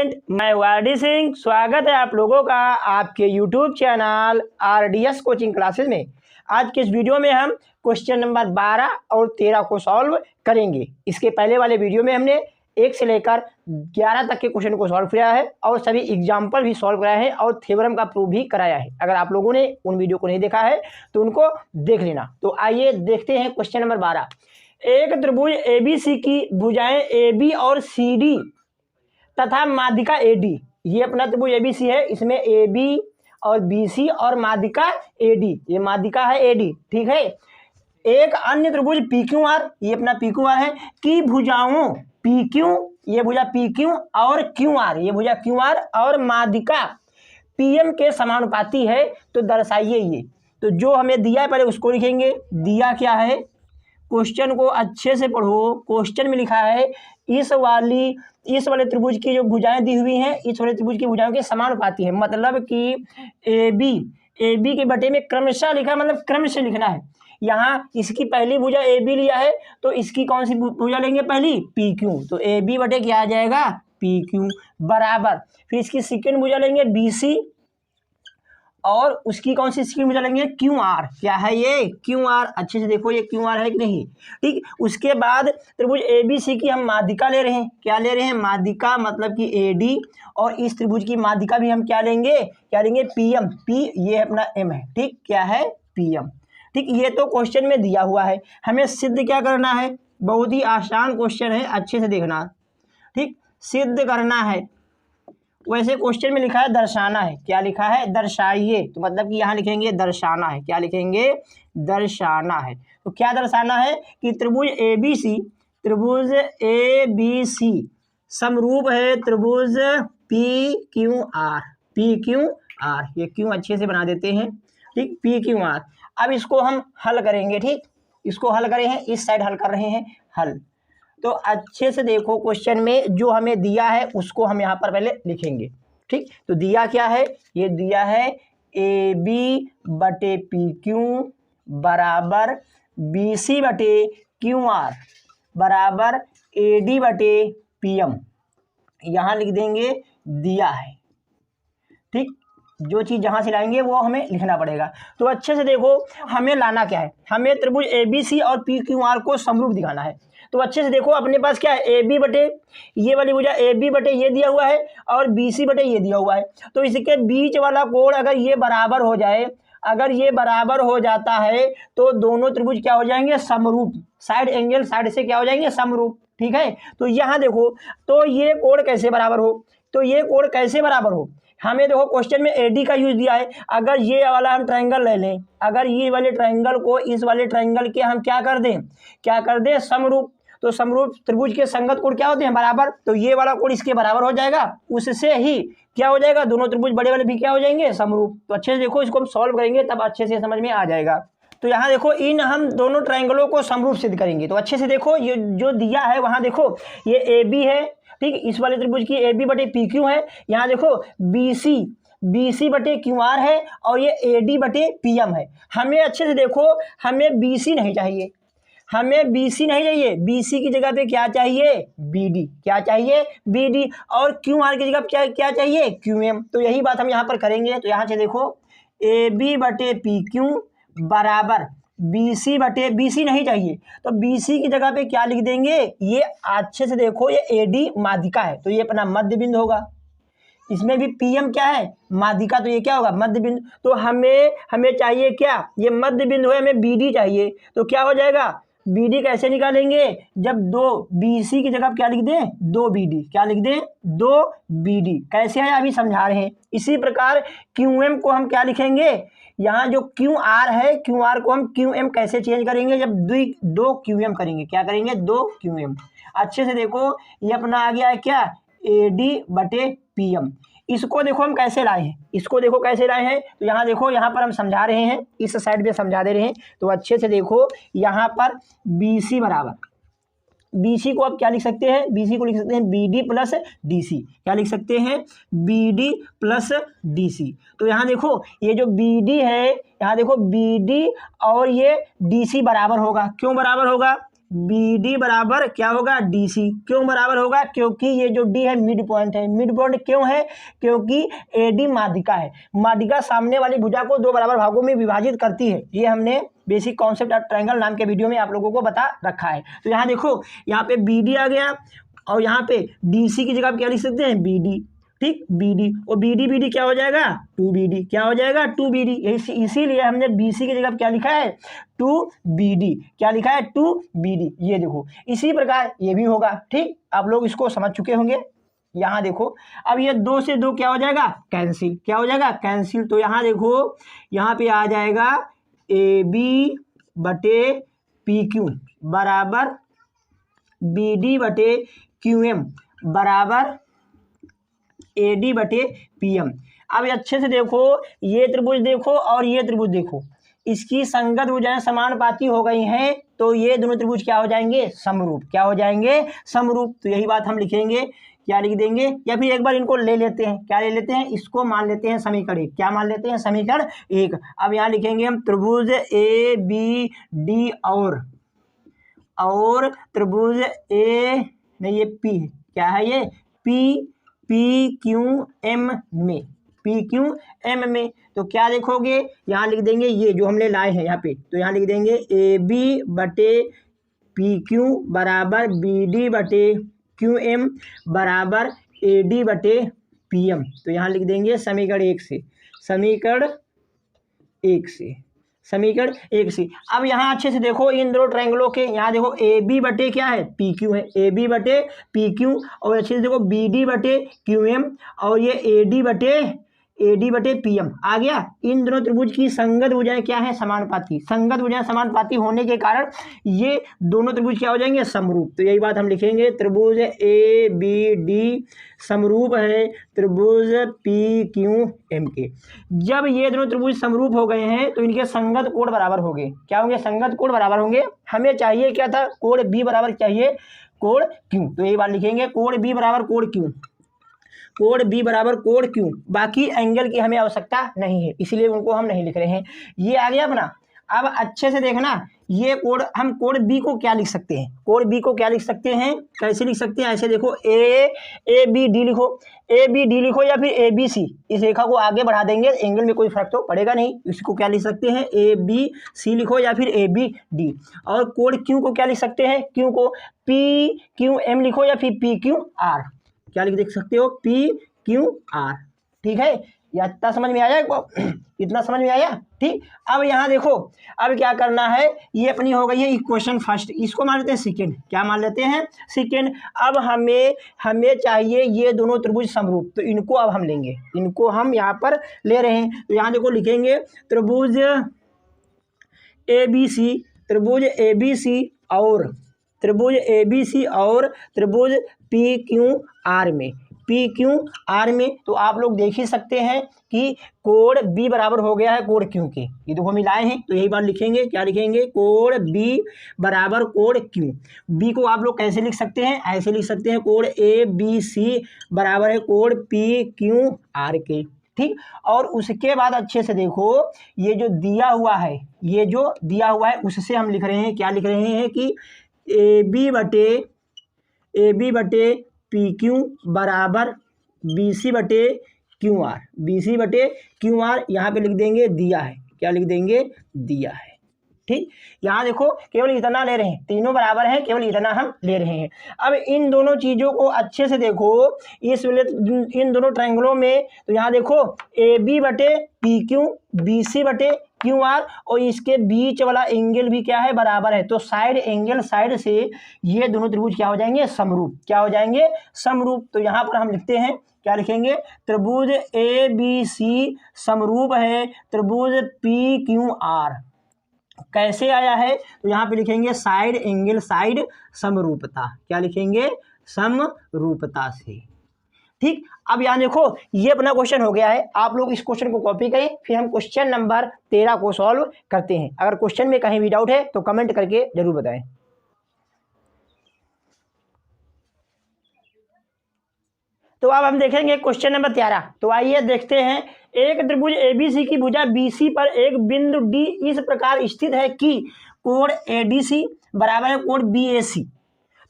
Student, मैं वाडी सिंह। स्वागत है आप लोगों का आपके YouTube channel RDS coaching classes में। आज के इस वीडियो में हम क्वेश्चन नंबर 12 और 13 को सॉल्व करेंगे। इसके पहले वाले वीडियो में हमने 1 से लेकर 11 तक के क्वेश्चन को सॉल्व किया है और सभी एग्जाम्पल भी सॉल्व कराए हैं और थ्योरम का प्रूफ भी कराया है। अगर आप लोगों ने उन वीडियो को नहीं देखा है तो उनको देख लेना। तो आइए देखते हैं क्वेश्चन नंबर 12। एक त्रिभुज ABC की भुजाएं AB और CD तथा माध्यिका AD। ये अपना त्रिभुज ABC है, इसमें AB और BC और माध्यिका AD, ये माध्यिका है AD, ठीक है। एक अन्य त्रिभुज PQR, ये अपना PQR है, की भुजाओं PQ, ये भुजा PQ और QR, ये भुजा QR और माध्यिका PM के समानुपाती है तो दर्शाइए ये। तो जो हमें दिया है पहले उसको लिखेंगे। दिया क्या है, क्वेश्चन को अच्छे से पढ़ो। क्वेश्चन में लिखा है इस वाले त्रिभुज की जो भुजाएं दी हुई हैं, इस वाले त्रिभुज की भुजाओं के समानुपाती है। मतलब कि AB के बटे में क्रमशः लिखा है, मतलब क्रम से लिखना है। यहाँ इसकी पहली भुजा AB लिया है तो इसकी कौन सी भुजा लेंगे, पहली PQ। तो AB बटे क्या आ जाएगा, PQ बराबर, फिर इसकी सेकेंड भुजा लेंगे BC और उसकी कौन सी स्कीम भुजा लेंगे, QR। क्या है ये, QR। अच्छे से देखो ये QR है कि नहीं, ठीक। उसके बाद त्रिभुज ABC की हम माध्यिका ले रहे हैं। क्या ले रहे हैं, माध्यिका, मतलब कि AD, और इस त्रिभुज की माध्यिका भी हम क्या लेंगे, PM। P ये अपना M है, ठीक। क्या है, PM, ठीक। ये तो क्वेश्चन में दिया हुआ है। हमें सिद्ध क्या करना है, बहुत ही आसान क्वेश्चन है, अच्छे से देखना, ठीक। सिद्ध करना है। वैसे क्वेश्चन में लिखा है दर्शाना है। क्या लिखा है, दर्शाइए। तो मतलब कि यहाँ लिखेंगे दर्शाना है। क्या लिखेंगे, दर्शाना है। तो क्या दर्शाना है कि त्रिभुज ABC समरूप है त्रिभुज PQR। ये क्यों अच्छे से बना देते हैं, ठीक। PQR। अब इसको हम हल करेंगे, ठीक। इसको हल करें हैं, इस साइड हल कर रहे हैं, हल। तो अच्छे से देखो, क्वेश्चन में जो हमें दिया है उसको हम यहाँ पर पहले लिखेंगे, ठीक। तो दिया क्या है, ये दिया है AB बटे PQ बराबर BC बटे QR बराबर AD बटे PM। यहाँ लिख देंगे दिया है, ठीक। जो चीज़ जहाँ से लाएंगे वो हमें लिखना पड़ेगा। तो अच्छे से देखो, हमें लाना क्या है, हमें त्रिभुज ABC और PQR को समरूप दिखाना है। तो अच्छे से देखो, अपने पास क्या है, AB बटे ये वाली भुजा AB बटे ये दिया हुआ है और BC बटे ये दिया हुआ है। तो इसके बीच वाला कोण अगर ये बराबर हो जाए, अगर ये बराबर हो जाता है तो दोनों त्रिभुज क्या हो जाएंगे, समरूप। साइड एंगल साइड से क्या हो जाएंगे, समरूप, ठीक है। तो यहाँ देखो, तो ये कोण कैसे बराबर हो, तो ये कोण कैसे बराबर हो, हमें देखो क्वेश्चन में AD का यूज दिया है। अगर ये वाला हम ट्रायंगल ले लें, अगर ये वाले ट्रायंगल को इस वाले ट्रायंगल के हम क्या कर दें, समरूप। तो समरूप त्रिभुज के संगत कोण क्या होते हैं, बराबर। तो ये वाला कोण इसके बराबर हो जाएगा, उससे ही क्या हो जाएगा, दोनों त्रिभुज बड़े वाले भी क्या हो जाएंगे, समरूप। तो अच्छे से देखो, इसको हम सॉल्व करेंगे तब अच्छे से समझ में आ जाएगा। तो यहाँ देखो, इन हम दोनों ट्रायंगलों को समरूप सिद्ध करेंगे। तो अच्छे से देखो, ये जो दिया है वहाँ देखो, ये AB है, ठीक। इस वाले त्रिभुज की AB बटे PQ है। यहाँ देखो BC बटे QR है और ये AD बटे PM है। हमें अच्छे से देखो, हमें BC नहीं चाहिए, BC की जगह पे क्या चाहिए, BD। क्या चाहिए, BD। और QR की जगह क्या चाहिए, QM। तो यही बात हम यहाँ पर करेंगे। तो यहाँ से देखो, AB बटे PQ बराबर BC नहीं चाहिए, तो BC की जगह पे क्या लिख देंगे, ये अच्छे से देखो, ये AD माध्यिका है तो ये अपना मध्य बिंदु होगा। इसमें भी PM क्या है, माध्यिका, तो ये क्या होगा, मध्य बिंदु। तो हमें चाहिए क्या, ये मध्य बिंदु है, हमें BD चाहिए। तो क्या हो जाएगा, BD कैसे निकालेंगे, जब 2 BC की जगह क्या लिख दें, 2 BD। क्या लिख दें, 2 BD। कैसे है अभी समझा रहे हैं। इसी प्रकार QM को हम क्या लिखेंगे, यहाँ जो QR है, QR को हम QM कैसे चेंज करेंगे, जब 2 QM करेंगे। क्या करेंगे, 2 QM। अच्छे से देखो, ये अपना आ गया है क्या, AD बटे PM। इसको देखो हम कैसे लाए हैं, तो यहाँ देखो, यहाँ पर हम समझा रहे हैं, इस साइड पे समझा दे रहे हैं। तो अच्छे से देखो, यहाँ पर BC बराबर, BC को आप क्या लिख सकते हैं, BC को लिख सकते हैं BD प्लस DC। क्या लिख सकते हैं, BD प्लस DC। तो यहाँ देखो, ये जो BD है, यहाँ देखो BD और ये DC बराबर होगा। क्यों बराबर होगा, बी डी बराबर क्या होगा डी सी। क्यों बराबर होगा? क्योंकि ये जो डी है मिड पॉइंट है। मिड पॉइंट क्यों है? क्योंकि ए डी माध्यिका है। माध्यिका सामने वाली भुजा को दो बराबर भागों में विभाजित करती है। ये हमने बेसिक कॉन्सेप्ट ऑफ ट्रायंगल नाम के वीडियो में आप लोगों को बता रखा है। तो यहाँ देखो, यहाँ पे बी डी आ गया और यहाँ पे डी सी की जगह आप क्या लिख सकते हैं? B D. ठीक, बी डी और बी डी क्या हो जाएगा? 2BD। क्या हो जाएगा? 2BD। इसीलिए हमने बी सी की जगह क्या लिखा है? 2BD। क्या लिखा है? 2BD। ये देखो, इसी प्रकार ये भी होगा। ठीक, आप लोग इसको समझ चुके होंगे। यहाँ देखो, अब ये 2 से 2 क्या हो जाएगा? कैंसिल। क्या हो जाएगा? कैंसिल। तो यहाँ देखो, यहाँ पे आ जाएगा AB बटे PQ बराबर BD बटे QM बराबर AD बटे PM। अब अच्छे से देखो, ये त्रिभुज देखो और ये त्रिभुज देखो, इसकी संगत भुजाएं समानुपाती हो गई हैं, तो ये दोनों त्रिभुज क्या हो जाएंगे? समरूप। क्या हो जाएंगे? समरूप। तो यही बात हम लिखेंगे। क्या लिख देंगे? या फिर एक बार इनको ले लेते हैं। क्या ले लेते हैं? इसको मान लेते हैं समीकरण 1। क्या मान लेते हैं? समीकरण 1। अब यहाँ लिखेंगे हम त्रिभुज ABD और त्रिभुज नहीं, ये P क्या है? ये PQM में, PQM में। तो क्या देखोगे? यहाँ लिख देंगे ये जो हमने लाए हैं यहाँ पे, तो यहाँ लिख देंगे AB बटे PQ बराबर BD बटे QM बराबर AD बटे PM। तो यहाँ लिख देंगे समीकरण 1 से, समीकरण 1 से, समीकरण 1 से। अब यहाँ अच्छे से देखो इन दोनों ट्रायंगलों के, यहाँ देखो AB बटे क्या है? PQ है। AB बटे PQ और अच्छे से देखो BD बटे QM और ये AD बटे PM आ गया। इन दोनों त्रिभुज की संगत भुजाएं क्या है? समानुपाती। संगत भुजाएं समानुपाती होने के कारण ये दोनों त्रिभुज क्या हो जाएंगे? समरूप। तो यही बात हम लिखेंगे, त्रिभुज ABD समरूप है त्रिभुज PQM के। जब ये दोनों त्रिभुज समरूप हो गए हैं तो इनके संगत कोण बराबर होंगे। क्या होंगे? संगत कोण बराबर होंगे। हमें चाहिए क्या था? कोण B बराबर चाहिए कोण Q। तो यही बात लिखेंगे, कोण B बराबर कोण Q। कोण B बराबर कोण Q। बाकी एंगल की हमें आवश्यकता नहीं है, इसलिए उनको हम नहीं लिख रहे हैं। ये आ गया अपना। अब अच्छे से देखना, ये कोण, हम कोण B को क्या लिख सकते हैं? कोण B को क्या लिख सकते हैं? कैसे लिख सकते हैं? ऐसे देखो, ABD लिखो, ABD लिखो या फिर ABC। इस रेखा को आगे बढ़ा देंगे, एंगल में कोई फर्क तो पड़ेगा नहीं। इसको क्या लिख सकते हैं? ABC लिखो या फिर ABD। और कोण Q को क्या लिख सकते हैं? Q को PQM लिखो या फिर PQR। क्या लिख देख सकते हो? PQR। ठीक है, या इतना समझ में आया? इतना समझ में आया? ठीक। अब यहाँ देखो, अब क्या करना है? ये अपनी हो गई है इक्वेशन फर्स्ट, इसको मान लेते हैं सेकेंड। क्या मान लेते हैं? सेकेंड। अब हमें चाहिए ये दोनों त्रिभुज समरूप, तो इनको अब हम लेंगे, इनको हम यहाँ पर ले रहे हैं। तो यहाँ देखो लिखेंगे त्रिभुज ABC, त्रिभुज ABC और त्रिभुज ABC और त्रिभुज PQR में, PQR में। तो आप लोग देख ही सकते हैं कि कोण B बराबर हो गया है कोण Q के। ये देखो मिलाए हैं, तो यही बात लिखेंगे। क्या लिखेंगे? कोण B बराबर कोण Q। B को आप लोग कैसे लिख सकते हैं? ऐसे लिख सकते हैं, कोण ABC बराबर है कोण PQR के। ठीक। और उसके बाद अच्छे से देखो, ये जो दिया हुआ है, ये जो दिया हुआ है उससे हम लिख रहे हैं, क्या लिख रहे हैं कि AB बटे PQ बराबर BC बटे QR। BC बटे QR यहाँ पे लिख देंगे दिया है। क्या लिख देंगे? दिया है। ठीक। यहाँ देखो केवल इतना ले रहे हैं, तीनों बराबर हैं, केवल इतना हम ले रहे हैं। अब इन दोनों चीज़ों को अच्छे से देखो, इन दोनों ट्रायंगलों में, तो यहाँ देखो AB बटे PQ, BC बटे QR और इसके बीच वाला एंगल भी क्या है? बराबर है। तो साइड एंगल, साइड से ये दोनों त्रिभुज क्या हो जाएंगे? समरूप। क्या हो जाएंगे? समरूप। तो यहाँ पर हम लिखते हैं, क्या लिखेंगे? त्रिभुज ABC समरूप है त्रिभुज PQR। कैसे आया है? तो यहाँ पे लिखेंगे साइड एंगल, साइड समरूपता। क्या लिखेंगे? समरूपता से। ठीक। अब यहाँ देखो, ये अपना क्वेश्चन हो गया है। आप लोग इस क्वेश्चन को कॉपी करें, फिर हम क्वेश्चन नंबर 13 को सॉल्व करते हैं। अगर क्वेश्चन में कहीं भी डाउट है तो कमेंट करके जरूर बताएं। तो अब हम देखेंगे क्वेश्चन नंबर 13। तो आइए देखते हैं। एक त्रिभुज ABC की भुजा BC पर एक बिंदु D इस प्रकार स्थित है कि कोण ADC बराबर है कोण BAC।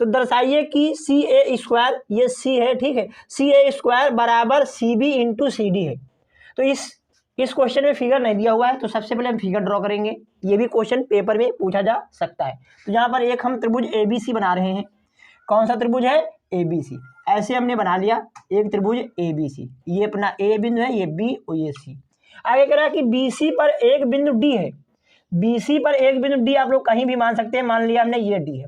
तो दर्शाइए कि CA² ये C है, ठीक है, CA² बराबर CB इंटू CD है। तो इस क्वेश्चन में फिगर नहीं दिया हुआ है, तो सबसे पहले हम फिगर ड्रॉ करेंगे। ये भी क्वेश्चन पेपर में पूछा जा सकता है। तो यहाँ पर एक हम त्रिभुज ABC बना रहे हैं। कौन सा त्रिभुज है? ABC। ऐसे हमने बना लिया एक त्रिभुज ABC, ये अपना A बिंदु है, ये B और ये C। आगे कह रहा है कि BC पर एक बिंदु D है। BC पर एक बिंदु D आप लोग कहीं भी मान सकते हैं, मान लिया हमने ये D है।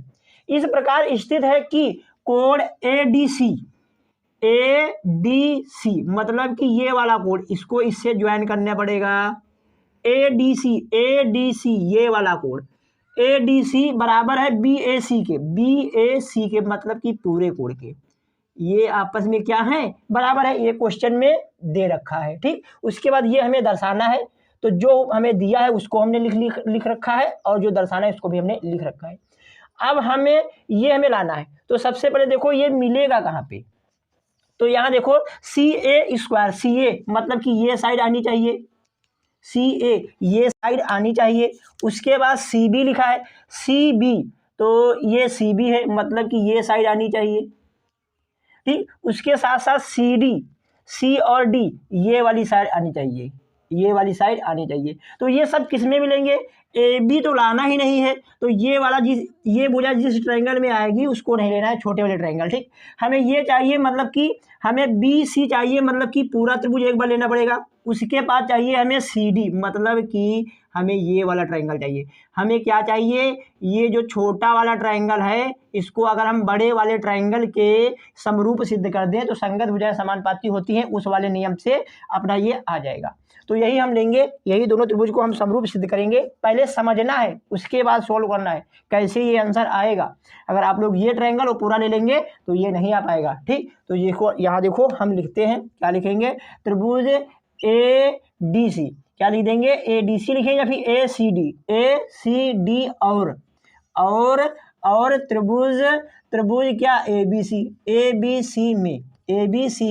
इस प्रकार स्थित है कि कोण ADC मतलब कि ये वाला कोण, इसको इससे ज्वाइन करना पड़ेगा। ADC ये वाला कोण ADC बराबर है BAC के मतलब कि पूरे कोण के। ये आपस में क्या है? बराबर है। ये क्वेश्चन में दे रखा है, ठीक। उसके बाद ये हमें दर्शाना है, तो जो हमें दिया है उसको हमने लिख रखा है, और जो दर्शाना है उसको भी हमने लिख रखा है। अब हमें लाना है। तो सबसे पहले देखो ये मिलेगा कहाँ पे? तो यहाँ देखो CA² CA मतलब कि ये साइड आनी चाहिए, CA ये साइड आनी चाहिए। उसके बाद CB लिखा है, CB तो ये CB है मतलब कि ये साइड आनी चाहिए, ठीक। उसके साथ साथ CD C और D ये वाली साइड आनी चाहिए, ये वाली साइड आनी चाहिए। तो ये सब किस में मिलेंगे? AB तो लाना ही नहीं है, तो ये वाला ये भुजा जिस ट्रायंगल में आएगी उसको नहीं लेना है, छोटे वाले ट्रायंगल, ठीक। हमें ये चाहिए मतलब कि हमें BC चाहिए, मतलब कि पूरा त्रिभुज एक बार लेना पड़ेगा। उसके बाद चाहिए हमें CD मतलब कि हमें ये वाला ट्रायंगल चाहिए। हमें क्या चाहिए? ये जो छोटा वाला ट्रायंगल है, इसको अगर हम बड़े वाले ट्रायंगल के समरूप सिद्ध कर दें तो संगत भुजाएं समानुपाती होती हैं, उस वाले नियम से अपना ये आ जाएगा। तो यही हम लेंगे, यही दोनों त्रिभुज को हम समरूप सिद्ध करेंगे। पहले समझना है, उसके बाद सोल्व करना है कैसे ये आंसर आएगा। अगर आप लोग ये ट्रायंगल और पूरा ले लेंगे तो ये नहीं आ पाएगा, ठीक। तो ये यहाँ देखो हम लिखते हैं, क्या लिखेंगे? त्रिभुज ADC, क्या लिख देंगे? ADC लिखेंगे या फिर ACD और त्रिभुज क्या? ABC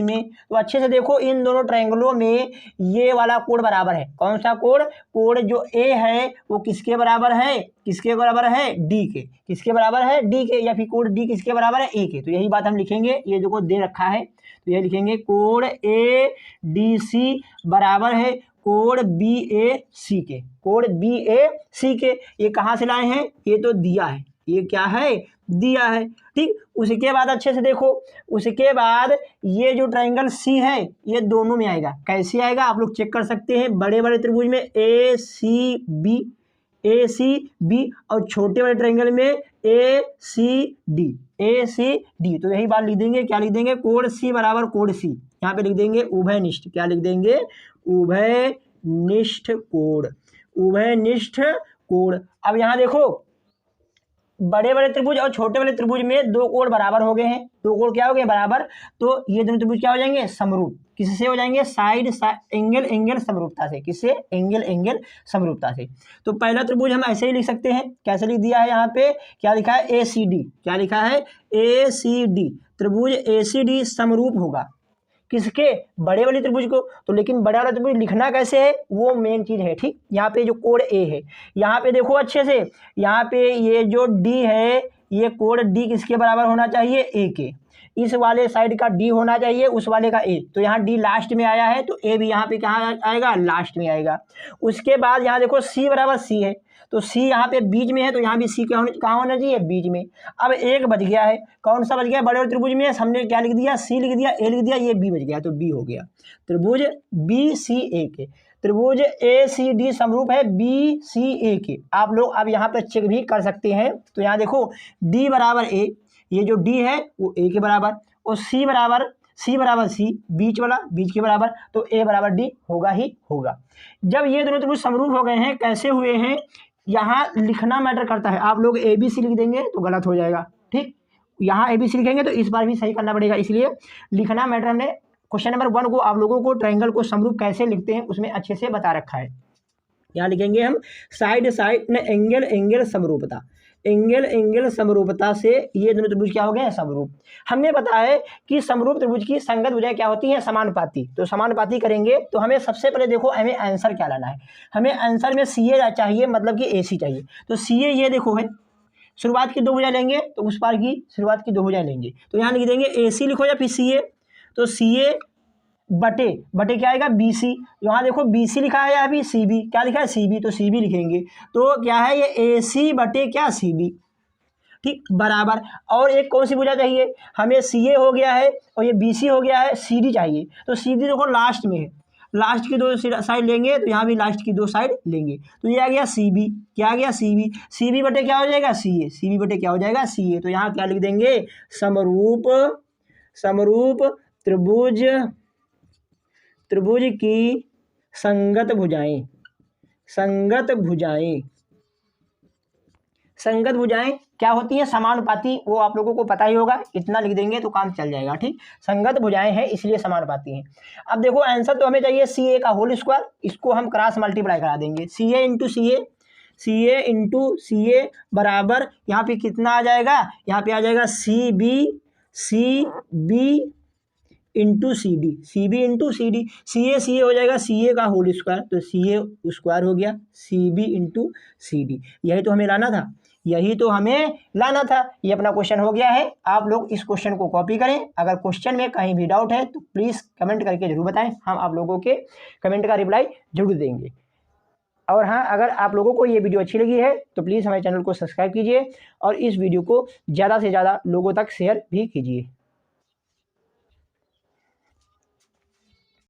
में। तो अच्छे से देखो इन दोनों ट्रायंगलों में ये वाला कोण बराबर है। कौन सा कोण? कोण जो A है वो किसके बराबर है? किसके बराबर है? D के। किसके बराबर है? D के। या फिर कोण D किसके बराबर है? A के। तो यही बात हम लिखेंगे, ये देखो दे रखा है, तो ये लिखेंगे कोण ADC बराबर है कोण BAC के। कोण BAC के। ये कहाँ से लाए हैं? ये तो दिया है, ये क्या है? दिया है, ठीक। उसके बाद अच्छे से देखो, उसके बाद ये जो ट्रायंगल C है ये दोनों में आएगा। कैसे आएगा आप लोग चेक कर सकते हैं। बड़े बड़े त्रिभुज में ACB और छोटे वाले ट्रायंगल में ACD। तो यही बात लिख देंगे, क्या लिख देंगे? कोण C बराबर कोण C। यहाँ पे लिख देंगे उभयनिष्ठ। क्या लिख देंगे? उभयनिष्ठ कोण। अब यहाँ देखो बड़े बड़े त्रिभुज और छोटे वाले त्रिभुज में दो कोण बराबर हो गए हैं। दो कोण क्या हो गए? बराबर। तो ये दोनों त्रिभुज क्या हो जाएंगे? समरूप। किससे हो जाएंगे? साइड एंगल समरूपता से। किससे? एंगल समरूपता से। तो पहला त्रिभुज हम ऐसे ही लिख सकते हैं। कैसे लिख दिया है? यहाँ पे क्या लिखा है? ACD। क्या लिखा है? ACD। त्रिभुज ACD समरूप होगा किसके? बड़े वाले त्रिभुज को। तो लेकिन बड़ा वाला त्रिभुज लिखना कैसे है वो मेन चीज है, ठीक। यहाँ पे जो कोण A है, यहाँ पे देखो अच्छे से, यहाँ पे ये जो D है, ये कोण D किसके बराबर होना चाहिए? A के। इस वाले साइड का D होना चाहिए, उस वाले का A। तो यहाँ D लास्ट में आया है, तो A भी यहाँ पे कहाँ आएगा? लास्ट में आएगा। उसके बाद यहाँ देखो C बराबर C है, तो C यहाँ पे बीच में है, तो यहाँ भी C कहाँ होना चाहिए? बीच में। अब एक बच गया है। कौन सा बच गया? बड़े त्रिभुज में हमने क्या लिख दिया? C लिख दिया, A लिख दिया, ये B बच गया, तो B हो गया। त्रिभुज BCA के। त्रिभुज ACD समरूप है BCA के। आप लोग अब यहाँ पे चेक भी कर सकते हैं। तो यहाँ देखो D बराबर A, ये जो D है वो A के बराबर, और C बराबर C बीच वाला बीच के बराबर, तो A बराबर D होगा ही होगा। जब ये दोनों त्रिभुज समरूप हो गए हैं, कैसे हुए हैं? यहाँ लिखना मैटर करता है। आप लोग ABC लिख देंगे तो गलत हो जाएगा, ठीक। यहाँ ABC लिखेंगे तो इस बार भी सही करना पड़ेगा, इसलिए लिखना मैटर। हमने क्वेश्चन नंबर 1 को आप लोगों को ट्रायंगल को समरूप कैसे लिखते हैं उसमें अच्छे से बता रखा है। यहाँ लिखेंगे हम साइड में एंगल समरूपता। एंगल एंगल समरूपता से ये दोनों त्रिभुज क्या हो गए हैं, समरूप। हमने बताया है कि समरूप त्रिभुज की संगत भुजाएं क्या होती हैं, समानुपाती। तो समानुपाती करेंगे तो हमें सबसे पहले देखो हमें आंसर क्या लाना है। हमें आंसर में सी ए चाहिए, मतलब कि AC चाहिए। तो सी ए ये देखो है, शुरुआत की 2 भुजाएं लेंगे तो उस पार की शुरुआत की 2 भुजाएं लेंगे। तो यहाँ लिख देंगे AC लिखो या फिर CA। तो CA बटे बटे क्या आएगा, BC। यहाँ देखो BC लिखा है या फिर CB, क्या लिखा है, CB, तो CB लिखेंगे। तो क्या है ये AC बटे क्या, CB, ठीक, बराबर। और एक कौन सी भुजा चाहिए, हमें CA हो गया है और ये BC हो गया है, CD चाहिए। तो CD देखो लास्ट में है, लास्ट की 2 साइड लेंगे तो यहाँ भी लास्ट की 2 साइड लेंगे। तो ये आ गया CB, क्या आ गया, CB। CB बटे क्या हो जाएगा, CA। CB बटे क्या हो जाएगा, CA। तो यहाँ क्या लिख देंगे, समरूप समरूप त्रिभुज त्रिभुज की संगत भुजाएं, संगत भुजाएं, संगत भुजाएं क्या होती हैं, समानुपाती। वो आप लोगों को पता ही होगा, इतना लिख देंगे तो काम चल जाएगा, ठीक। संगत भुजाएं हैं इसलिए समानुपाती हैं। अब देखो आंसर तो हमें चाहिए CA का होल स्क्वायर, इसको हम क्रॉस मल्टीप्लाई करा देंगे, CA इंटू CA बराबर यहाँ पे कितना आ जाएगा, यहाँ पे आ जाएगा CB इंटू CD, CA हो जाएगा CA का होल स्क्वायर, तो CA स्क्वायर हो गया, CB इंटू CD। यही तो हमें लाना था, यही तो हमें लाना था। ये अपना क्वेश्चन हो गया है। आप लोग इस क्वेश्चन को कॉपी करें। अगर क्वेश्चन में कहीं भी डाउट है तो प्लीज़ कमेंट करके जरूर बताएं, हम आप लोगों के कमेंट का रिप्लाई जरूर देंगे। और हाँ, अगर आप लोगों को ये वीडियो अच्छी लगी है तो प्लीज़ हमारे चैनल को सब्सक्राइब कीजिए और इस वीडियो को ज़्यादा से ज़्यादा लोगों तक शेयर भी कीजिए।